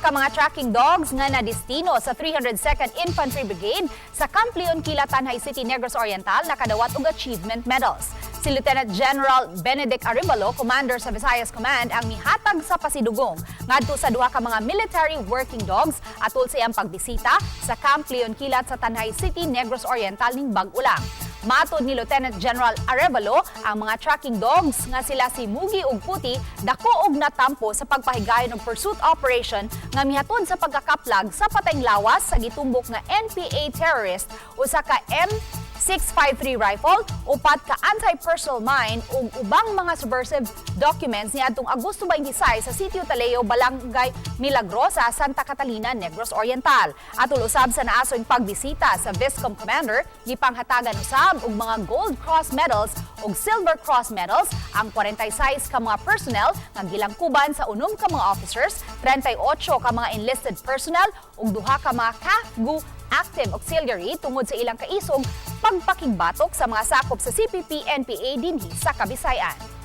ka mga tracking dogs nga nadestino sa 302nd Infantry Brigade sa Camp Leon Kilat, Tanjay City Negros Oriental nakadawat og achievement medals. Si Lieutenant General Benedict Arevalo, Commander sa Visayas Command, ang mihatag sa pasidungog ngadto sa duha ka mga military working dogs atol sa iyang pagbisita sa Camp Leon Kilat sa Tanjay City Negros Oriental ning bag-ulang. Matod ni Lieutenant General Arevalo, ang mga tracking dogs nga sila si Mugi ug Puti dako og natampo sa pagpahigayon og pursuit operation nga mihatod sa pagkakaplag sa patayng lawas sa gitumbok nga NPA terrorist usa ka M653 rifle, upat ka anti-personnel mine ug ubang mga subversive documents niadtong Agosto 26 sa Sitio Taleo, Barangay Milagrosa, Santa Catalina, Negros Oriental. Atol usab sa naasoy pagbisita sa Viscom Commander, gipanghatagan usab og mga Gold Cross medals ug Silver Cross medals ang 46 ka mga personnel nga gilangkuban sa 6 ka mga officers, 38 ka mga enlisted personnel ug 2 ka mga CAFGU active auxiliary tungod sa ilang kaisog pagpakigbatok sa mga sakop sa CPP-NPA dinhi sa Kabisayan.